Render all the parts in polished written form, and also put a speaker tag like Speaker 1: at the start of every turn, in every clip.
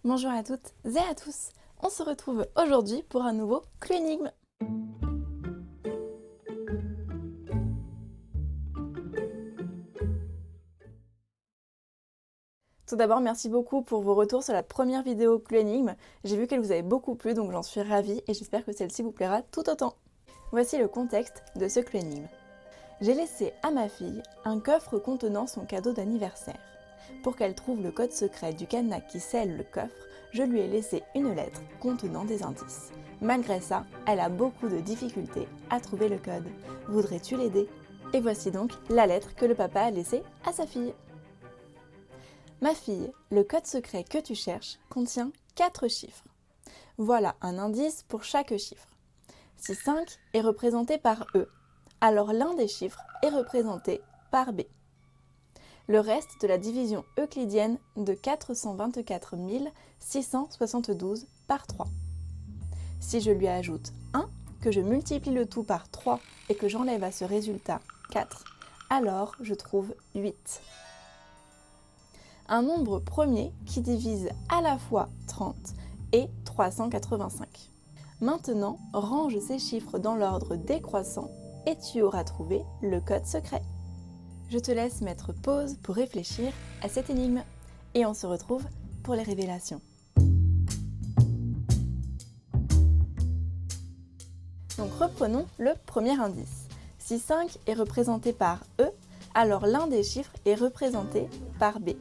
Speaker 1: Bonjour à toutes et à tous, on se retrouve aujourd'hui pour un nouveau Clue Énigme. Tout d'abord, merci beaucoup pour vos retours sur la première vidéo Clue Énigme. J'ai vu qu'elle vous avait beaucoup plu, donc j'en suis ravie et j'espère que celle-ci vous plaira tout autant. Voici le contexte de ce Clue Énigme. J'ai laissé à ma fille un coffre contenant son cadeau d'anniversaire. Pour qu'elle trouve le code secret du cadenas qui scelle le coffre, je lui ai laissé une lettre contenant des indices. Malgré ça, elle a beaucoup de difficultés à trouver le code. Voudrais-tu l'aider? Et voici donc la lettre que le papa a laissée à sa fille. Ma fille, le code secret que tu cherches contient 4 chiffres. Voilà un indice pour chaque chiffre. Si 5 est représenté par E, alors l'un des chiffres est représenté par B. Le reste de la division euclidienne de 424 672 par 3. Si je lui ajoute 1, que je multiplie le tout par 3 et que j'enlève à ce résultat 4, alors je trouve 8. Un nombre premier qui divise à la fois 30 et 385. Maintenant, range ces chiffres dans l'ordre décroissant et tu auras trouvé le code secret. Je te laisse mettre pause pour réfléchir à cette énigme et on se retrouve pour les révélations. Donc reprenons le premier indice. Si 5 est représenté par E, alors l'un des chiffres est représenté par B.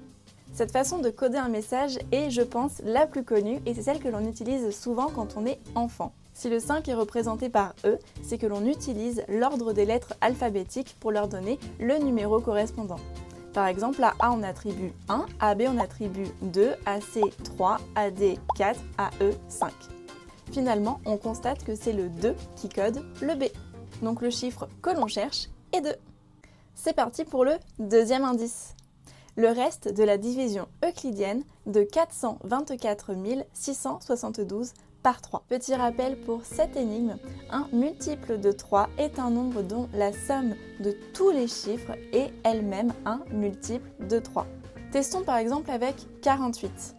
Speaker 1: Cette façon de coder un message est, je pense, la plus connue et c'est celle que l'on utilise souvent quand on est enfant. Si le 5 est représenté par E, c'est que l'on utilise l'ordre des lettres alphabétiques pour leur donner le numéro correspondant. Par exemple, à A on attribue 1, à B on attribue 2, à C 3, à D 4, à E 5. Finalement, on constate que c'est le 2 qui code le B. Donc le chiffre que l'on cherche est 2. C'est parti pour le deuxième indice. Le reste de la division euclidienne de 424 672 par 3. Petit rappel pour cette énigme, un multiple de 3 est un nombre dont la somme de tous les chiffres est elle-même un multiple de 3. Testons par exemple avec 48.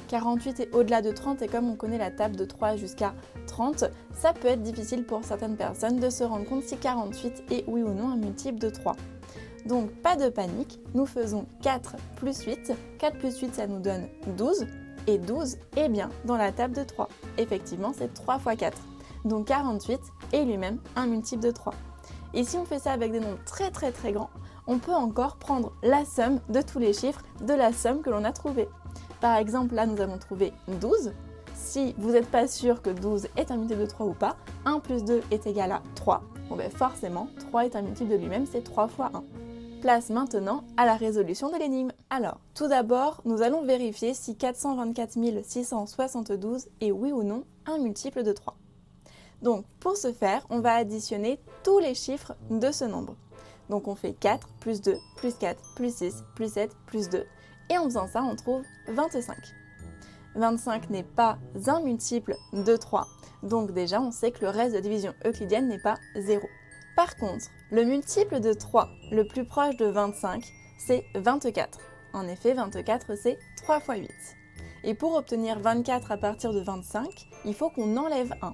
Speaker 1: 48 est au-delà de 30 et comme on connaît la table de 3 jusqu'à 30, ça peut être difficile pour certaines personnes de se rendre compte si 48 est oui ou non un multiple de 3. Donc pas de panique, nous faisons 4 plus 8. 4 plus 8 ça nous donne 12 et 12 est bien dans la table de 3. Effectivement c'est 3 fois 4. Donc 48 est lui-même un multiple de 3. Et si on fait ça avec des nombres très grands, on peut encore prendre la somme de tous les chiffres de la somme que l'on a trouvée. Par exemple là nous avons trouvé 12. Si vous n'êtes pas sûr que 12 est un multiple de 3 ou pas, 1 plus 2 est égal à 3. Bon ben forcément 3 est un multiple de lui-même, c'est 3 fois 1. Place maintenant à la résolution de l'énigme. Alors, tout d'abord, nous allons vérifier si 424 672 est oui ou non un multiple de 3. Donc, pour ce faire, on va additionner tous les chiffres de ce nombre. Donc, on fait 4 plus 2 plus 4 plus 6 plus 7 plus 2. Et en faisant ça, on trouve 25. 25 n'est pas un multiple de 3. Donc déjà, on sait que le reste de la division euclidienne n'est pas 0. Par contre, le multiple de 3 le plus proche de 25, c'est 24. En effet, 24 c'est 3 fois 8. Et pour obtenir 24 à partir de 25, il faut qu'on enlève 1.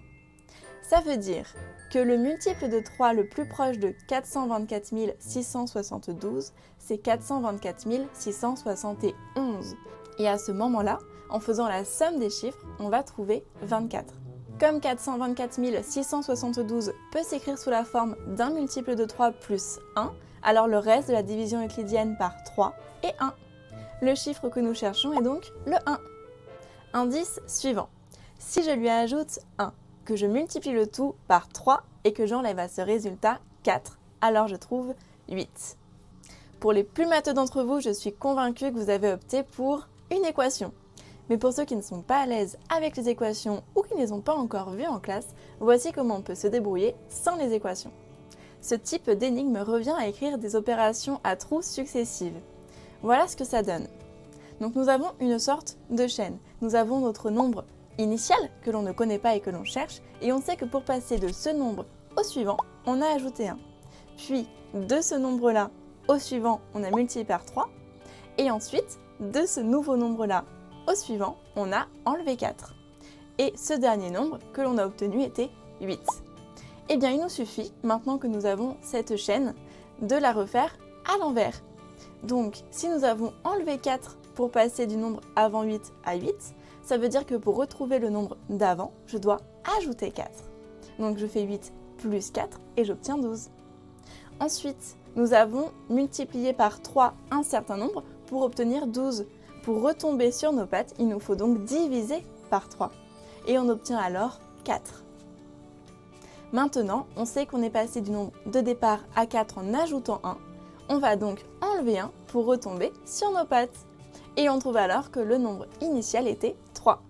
Speaker 1: Ça veut dire que le multiple de 3 le plus proche de 424 672, c'est 424 671. Et à ce moment-là, en faisant la somme des chiffres, on va trouver 24. Comme 424 672 peut s'écrire sous la forme d'un multiple de 3 plus 1, alors le reste de la division euclidienne par 3 est 1. Le chiffre que nous cherchons est donc le 1. Indice suivant. Si je lui ajoute 1, que je multiplie le tout par 3 et que j'enlève à ce résultat 4, alors je trouve 8. Pour les plus matheux d'entre vous, je suis convaincue que vous avez opté pour une équation. Mais pour ceux qui ne sont pas à l'aise avec les équations ou qui ne les ont pas encore vues en classe, voici comment on peut se débrouiller sans les équations. Ce type d'énigme revient à écrire des opérations à trous successives. Voilà ce que ça donne. Donc nous avons une sorte de chaîne. Nous avons notre nombre initial que l'on ne connaît pas et que l'on cherche, et on sait que pour passer de ce nombre au suivant, on a ajouté 1. Puis de ce nombre-là au suivant, on a multiplié par 3, et ensuite de ce nouveau nombre-là Au suivant, on a enlevé 4. Et ce dernier nombre que l'on a obtenu était 8. Eh bien, il nous suffit, maintenant que nous avons cette chaîne, de la refaire à l'envers. Donc, si nous avons enlevé 4 pour passer du nombre avant 8 à 8, ça veut dire que pour retrouver le nombre d'avant, je dois ajouter 4. Donc, je fais 8 plus 4 et j'obtiens 12. Ensuite, nous avons multiplié par 3 un certain nombre pour obtenir 12. Pour retomber sur nos pattes, il nous faut donc diviser par 3. Et on obtient alors 4. Maintenant, on sait qu'on est passé du nombre de départ à 4 en ajoutant 1. On va donc enlever 1 pour retomber sur nos pattes. Et on trouve alors que le nombre initial était 3.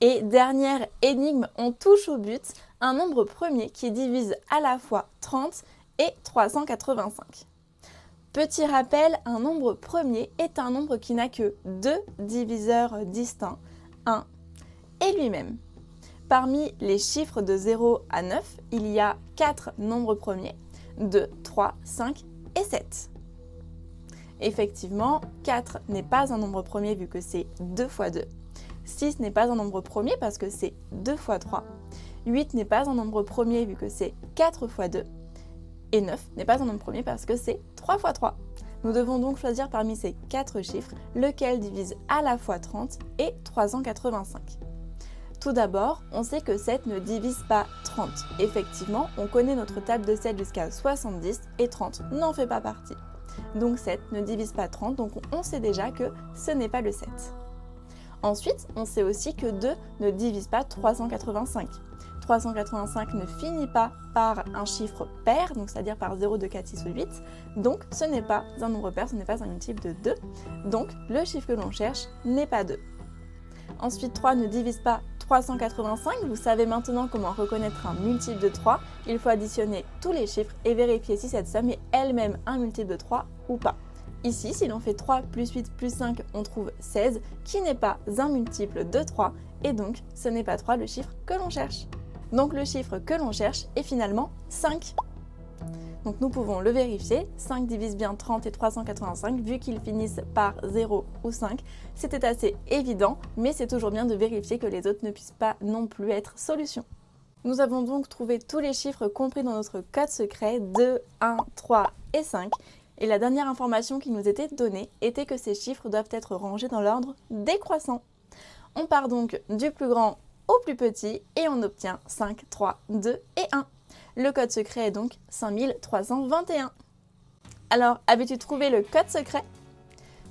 Speaker 1: Et dernière énigme, on touche au but, un nombre premier qui divise à la fois 30 et 385. Petit rappel, un nombre premier est un nombre qui n'a que 2 diviseurs distincts, 1 et lui-même. Parmi les chiffres de 0 à 9, il y a 4 nombres premiers, 2, 3, 5 et 7. Effectivement, 4 n'est pas un nombre premier vu que c'est 2 fois 2. 6 n'est pas un nombre premier parce que c'est 2 fois 3. 8 n'est pas un nombre premier vu que c'est 4 fois 2. Et 9 n'est pas un nombre premier parce que c'est 3 fois 3. Nous devons donc choisir parmi ces 4 chiffres lequel divise à la fois 30 et 385. Tout d'abord, on sait que 7 ne divise pas 30. Effectivement, on connaît notre table de 7 jusqu'à 70 et 30 n'en fait pas partie. Donc 7 ne divise pas 30, donc on sait déjà que ce n'est pas le 7. Ensuite, on sait aussi que 2 ne divise pas 385. 385 ne finit pas par un chiffre pair, donc c'est-à-dire par 0, 2, 4, 6 ou 8. Donc ce n'est pas un nombre pair, ce n'est pas un multiple de 2. Donc le chiffre que l'on cherche n'est pas 2. Ensuite, 3 ne divise pas 385. Vous savez maintenant comment reconnaître un multiple de 3. Il faut additionner tous les chiffres et vérifier si cette somme est elle-même un multiple de 3 ou pas. Ici, si l'on fait 3 plus 8 plus 5, on trouve 16, qui n'est pas un multiple de 3, et donc ce n'est pas 3 le chiffre que l'on cherche. Donc le chiffre que l'on cherche est finalement 5. Donc nous pouvons le vérifier, 5 divise bien 30 et 385, vu qu'ils finissent par 0 ou 5. C'était assez évident, mais c'est toujours bien de vérifier que les autres ne puissent pas non plus être solution. Nous avons donc trouvé tous les chiffres compris dans notre code secret 2, 1, 3 et 5. Et la dernière information qui nous était donnée était que ces chiffres doivent être rangés dans l'ordre décroissant. On part donc du plus grand au plus petit et on obtient 5, 3, 2 et 1. Le code secret est donc 5321. Alors, avais-tu trouvé le code secret ?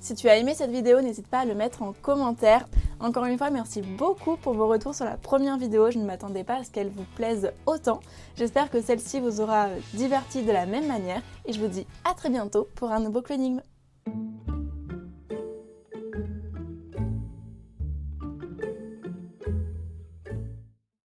Speaker 1: Si tu as aimé cette vidéo, n'hésite pas à le mettre en commentaire. Encore une fois, merci beaucoup pour vos retours sur la première vidéo. Je ne m'attendais pas à ce qu'elle vous plaise autant. J'espère que celle-ci vous aura diverti de la même manière. Et je vous dis à très bientôt pour un nouveau Clonigme.